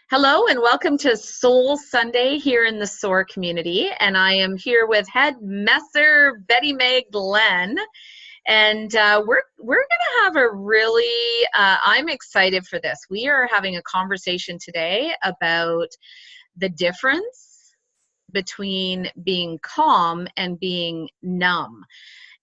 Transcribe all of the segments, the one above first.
Hello and welcome to Soul Sunday here in the SOAR community. And I am here with Head Messer Mae Glen. And we're going to have a really, I'm excited for this. We are having a conversation today about the difference between being calm and being numb.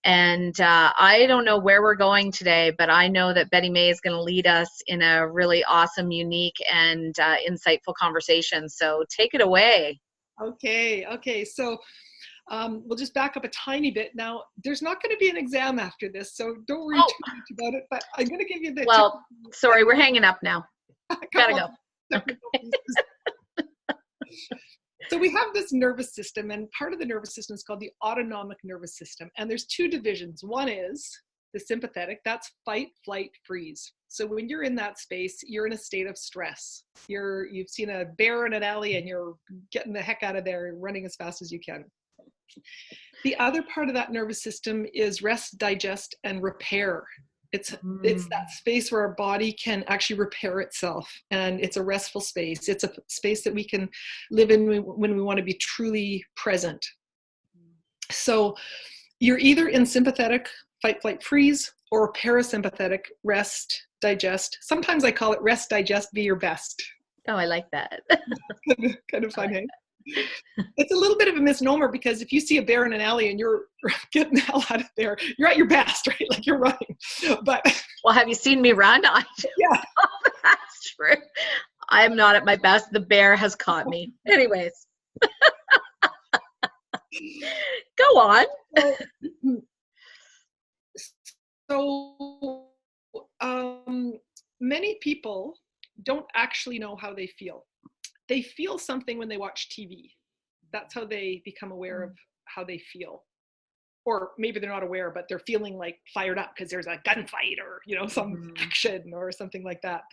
And I don't know where we're going today, but I know that Betty Mae is going to lead us in a really awesome, unique, and insightful conversation. So take it away. Okay. So we'll just back up a tiny bit. Now, there's not going to be an exam after this, so don't worry too much about it. But I'm going to give you the. Well, sorry, we're hanging up now. Gotta go. So we have this nervous system, and part of the nervous system is called the autonomic nervous system. And there's two divisions. One is the sympathetic, that's fight, flight, freeze. So when you're in that space, you're in a state of stress. You've seen a bear in an alley and you're getting the heck out of there, running as fast as you can. The other part of that nervous system is rest, digest, and repair. It's that space where our body can actually repair itself, and it's a restful space. It's a space that we can live in when we want to be truly present. So you're either in sympathetic, fight, flight, freeze, or parasympathetic, rest, digest. Sometimes I call it rest, digest, be your best. Oh, I like that. kind of fun, hey? It's a little bit of a misnomer, because if you see a bear in an alley and you're getting the hell out of there, you're at your best, right? Like you're running. But well, have you seen me run? Yeah, that's true. I'm not at my best. The bear has caught me. Anyways, go on. So many people don't actually know how they feel. They feel something when they watch TV. That's how they become aware of how they feel. Or maybe they're not aware, but they're feeling like fired up because there's a gunfight or, some action or something like that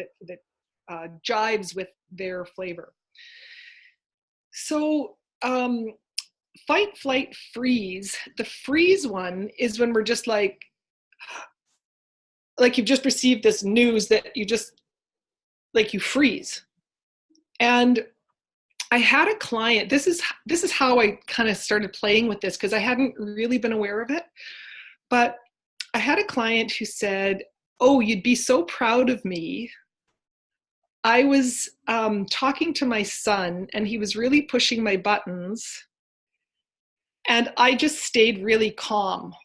jives with their flavor. So fight, flight, freeze. The freeze one is when we're just like you've just received this news that you freeze. And I had a client, this is how I kind of started playing with this, because I hadn't really been aware of it. But I had a client who said, "Oh, you'd be so proud of me. I was talking to my son and he was really pushing my buttons. And I just stayed really calm."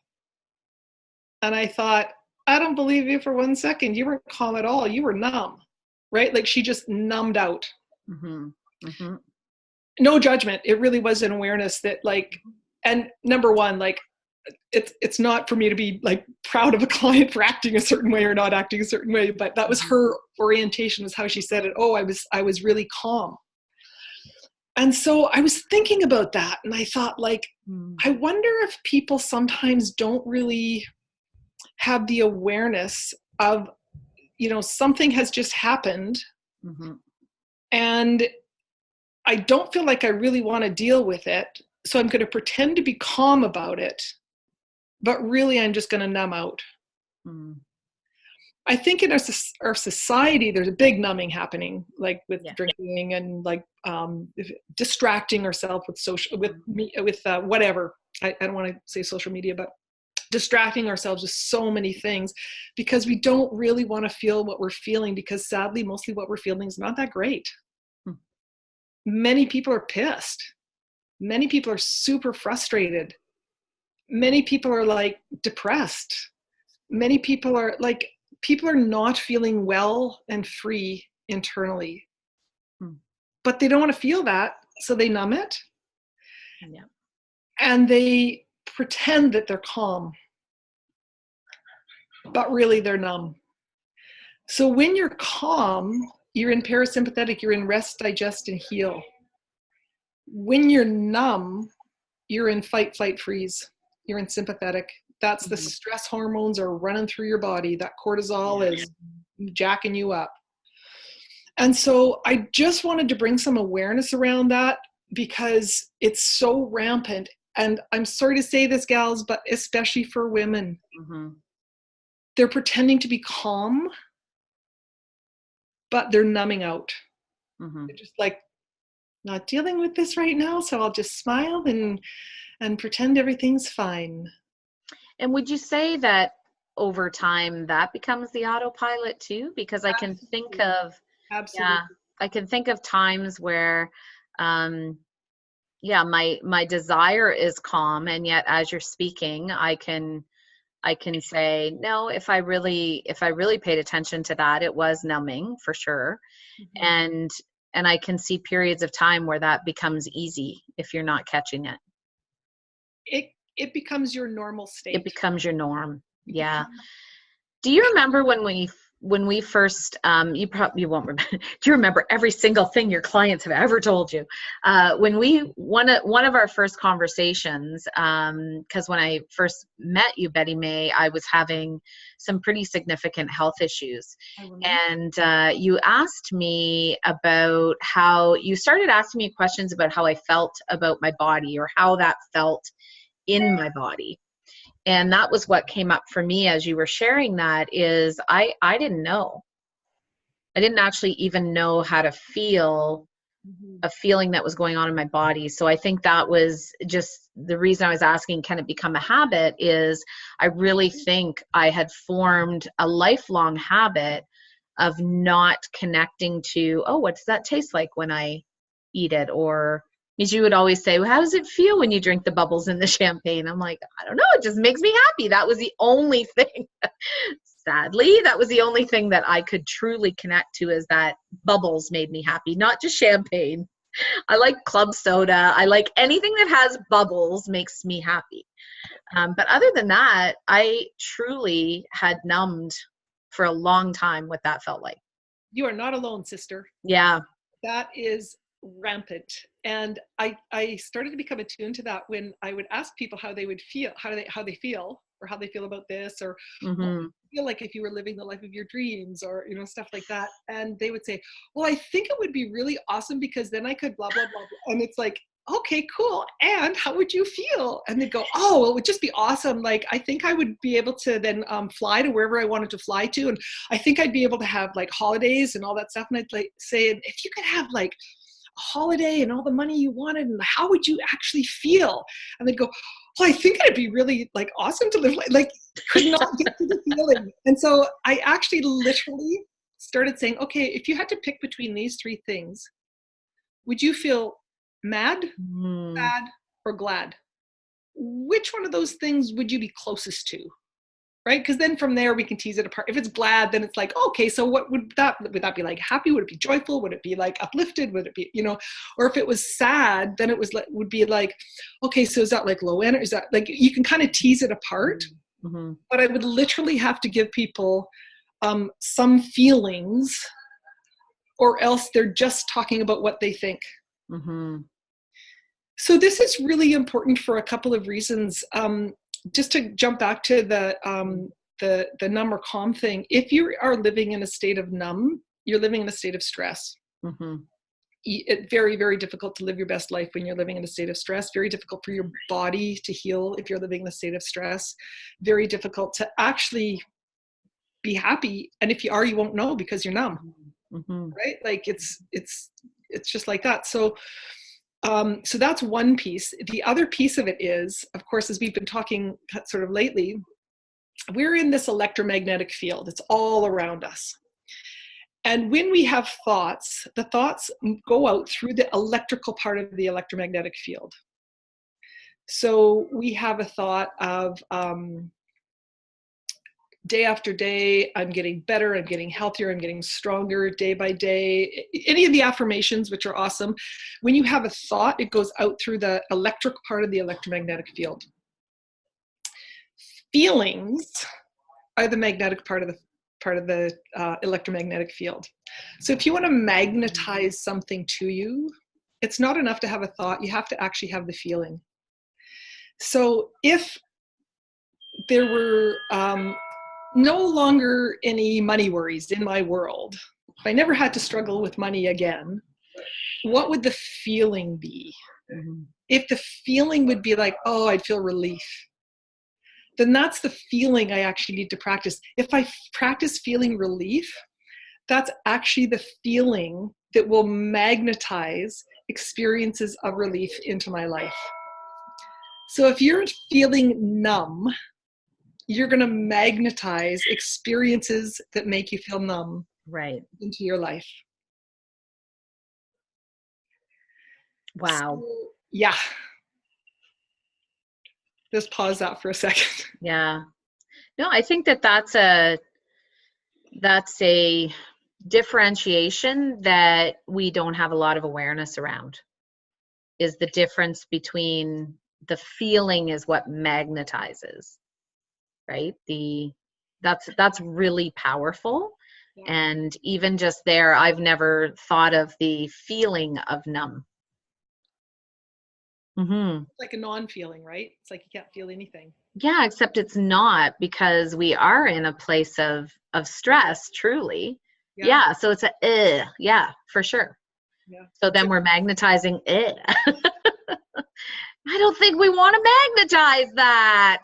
And I thought, I don't believe you for 1 second. You weren't calm at all. You were numb, right? Like she just numbed out. No judgment. It really was an awareness that and number one, it's not for me to be proud of a client for acting a certain way or not acting a certain way, but that was her orientation, was how she said it. Oh, I was really calm. And so I was thinking about that, and I thought I wonder if people sometimes don't really have the awareness of, something has just happened. And I don't feel like I really want to deal with it. So I'm going to pretend to be calm about it, but really I'm just going to numb out. I think in our society, there's a big numbing happening, with drinking and distracting ourselves with whatever. I don't want to say social media, but distracting ourselves with so many things, because we don't really want to feel what we're feeling, because sadly, mostly what we're feeling is not that great. Many people are pissed. Many people are super frustrated. Many people are depressed. Many people are not feeling well and free internally. But they don't want to feel that, so they numb it. Yeah. And they pretend that they're calm, but really they're numb. So when you're calm, you're in parasympathetic, you're in rest, digest, and heal. When you're numb, you're in fight, flight, freeze. You're in sympathetic. That's the stress hormones are running through your body. That cortisol is jacking you up. And so I just wanted to bring some awareness around that, because it's so rampant. And I'm sorry to say this, gals, but especially for women, they're pretending to be calm, but they're numbing out. Mm-hmm. They're just like, not dealing with this right now, so I'll just smile and pretend everything's fine. And would you say that over time that becomes the autopilot too? Because I can think of, Absolutely. yeah, I can think of times where, yeah, my desire is calm, and yet as you're speaking, I can say, no, if I really paid attention to that, it was numbing for sure. Mm-hmm. And I can see periods of time where that becomes easy if you're not catching it. It becomes your normal state. It becomes your norm. Yeah. Do you remember when we first, you won't remember, do you remember every single thing your clients have ever told you? One of our first conversations, because when I first met you, Betty Mae, I was having some pretty significant health issues. And you asked me about you started asking me questions about how I felt about my body, or how that felt in my body. And that was what came up for me as you were sharing that, is I didn't know. I didn't actually even know how to feel a feeling that was going on in my body. So I think that was just the reason I was asking, can it become a habit, is I really think I had formed a lifelong habit of not connecting to, oh, what does that taste like when I eat it? Or, as you would always say, well, how does it feel when you drink the bubbles in the champagne? I'm like, I don't know. It just makes me happy. That was the only thing. Sadly, that was the only thing that I could truly connect to, is that bubbles made me happy, not just champagne. I like club soda. I like anything that has bubbles makes me happy. But other than that, I truly had numbed for a long time what that felt like. You are not alone, sister. Yeah. That is rampant. And I started to become attuned to that when I would ask people how they would feel, how they feel, or how they feel about this, or what you feel like if you were living the life of your dreams, or stuff like that. And they would say, well, I think it would be really awesome because then I could blah blah blah, blah. And it's like, okay, cool. And how would you feel? And they'd go, oh, well, it would just be awesome. Like, I think I would be able to then fly to wherever I wanted to fly to. And I think I'd be able to have like holidays and all that stuff. And I'd like say, if you could have like a holiday and all the money you wanted, and how would you actually feel? And they'd go, well, I think it'd be really like awesome to live like could not get to the feeling. And so I actually literally started saying, okay, if you had to pick between these three things, would you feel mad, sad, or glad? Which one of those things would you be closest to? Right? Because then from there we can tease it apart. If it's glad, then it's like, okay, so what would that be like? Happy? Would it be joyful? Would it be like uplifted? Would it be, or if it was sad, then it would be like, okay, so is that like low energy? Is that like, you can kind of tease it apart. Mm-hmm. But I would literally have to give people some feelings, or else they're just talking about what they think. Mm-hmm. So this is really important for a couple of reasons. Just to jump back to the numb or calm thing, if you are living in a state of numb, you're living in a state of stress. Mm-hmm. It's very, very difficult to live your best life when you're living in a state of stress. Very difficult for your body to heal if you're living in a state of stress. Very difficult to actually be happy. And if you are, you won't know because you're numb. Mm-hmm. Right? Like it's just like that. So that's one piece. The other piece of it is, of course, as we've been talking sort of lately, we're in this electromagnetic field. It's all around us. And when we have thoughts, the thoughts go out through the electrical part of the electromagnetic field. So we have a thought of day after day, I'm getting better, I'm getting healthier, I'm getting stronger day by day. Any of the affirmations, which are awesome. When you have a thought, it goes out through the electric part of the electromagnetic field. Feelings are the magnetic part of the electromagnetic field. So if you want to magnetize something to you, it's not enough to have a thought, you have to actually have the feeling. So if there were no longer any money worries in my world, if I never had to struggle with money again, what would the feeling be? Mm-hmm. If the feeling would be like, oh, I'd feel relief, then that's the feeling I actually need to practice. If I practice feeling relief, that's actually the feeling that will magnetize experiences of relief into my life. So if you're feeling numb, you're going to magnetize experiences that make you feel numb into your life. Wow. So, yeah. Just pause that for a second. Yeah. No, I think that that's a differentiation that we don't have a lot of awareness around, is the difference between the feeling is what magnetizes, right? That's really powerful. Yeah. And even just there, I've never thought of the feeling of numb. Mm-hmm. It's like a non-feeling, right? It's like you can't feel anything. Yeah, except it's not, because we are in a place of stress, truly. Yeah, so it's yeah, for sure. Yeah. So then we're magnetizing I don't think we want to magnetize that.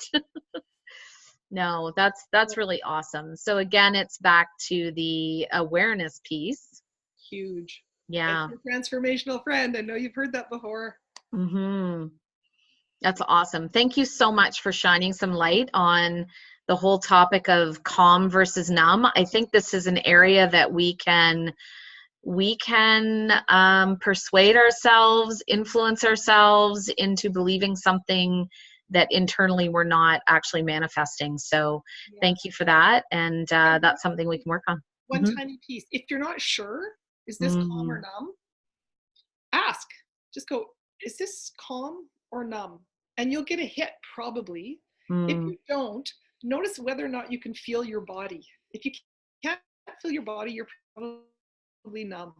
No, that's really awesome. So again, it's back to the awareness piece. Huge. Yeah. That's your transformational friend. I know you've heard that before. Mm-hmm. That's awesome. Thank you so much for shining some light on the whole topic of calm versus numb. I think this is an area that we can persuade ourselves, influence ourselves into believing something that internally we're not actually manifesting. So thank you for that. And that's something we can work on. One tiny piece. If you're not sure, is this calm or numb? Ask. Just go, is this calm or numb? And you'll get a hit probably. If you don't, notice whether or not you can feel your body. If you can't feel your body, you're probably numb.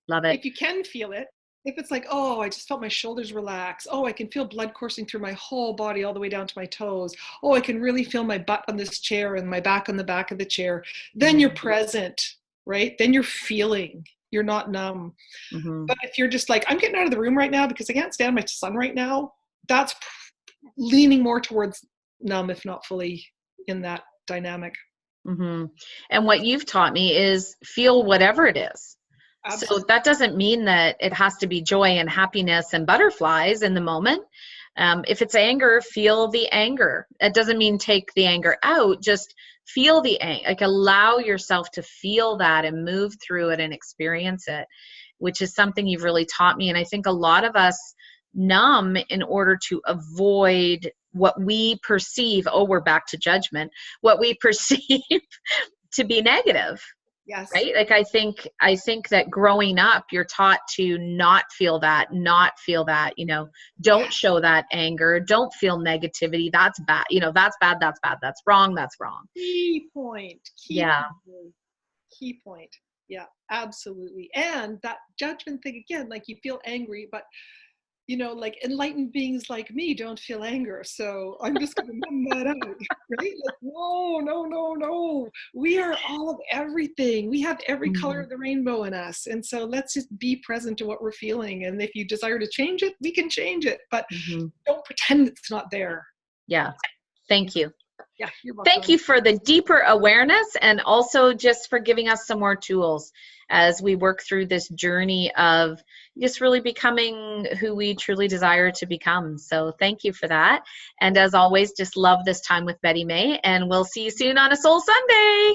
Love it. If you can feel it, if it's like, oh, I just felt my shoulders relax. Oh, I can feel blood coursing through my whole body all the way down to my toes. Oh, I can really feel my butt on this chair and my back on the back of the chair. Then you're present, right? Then you're feeling. You're not numb. But if you're just like, I'm getting out of the room right now because I can't stand my son right now, that's leaning more towards numb, if not fully in that dynamic. And what you've taught me is feel whatever it is. Absolutely. So that doesn't mean that it has to be joy and happiness and butterflies in the moment. If it's anger, feel the anger. It doesn't mean take the anger out, just feel the anger, like allow yourself to feel that and move through it and experience it, which is something you've really taught me. And I think a lot of us numb in order to avoid what we perceive, we're back to judgment, what we perceive to be negative. Yes. Right? Like I think that growing up, you're taught to not feel that, don't show that anger, don't feel negativity. That's bad. That's bad. That's bad. That's wrong. That's wrong. Key point. Key point. Yeah, absolutely. And that judgment thing again, like you feel angry, but like enlightened beings like me don't feel anger. So I'm just going to numb that out, right? Like, no. We are all of everything. We have every color of the rainbow in us. And so let's just be present to what we're feeling. And if you desire to change it, we can change it, but don't pretend it's not there. Yeah. Thank you. Yeah, you're welcome. Thank you for the deeper awareness and also just for giving us some more tools as we work through this journey of just really becoming who we truly desire to become. So thank you for that. And as always, just love this time with Betty Mae, and we'll see you soon on a Soul Sunday.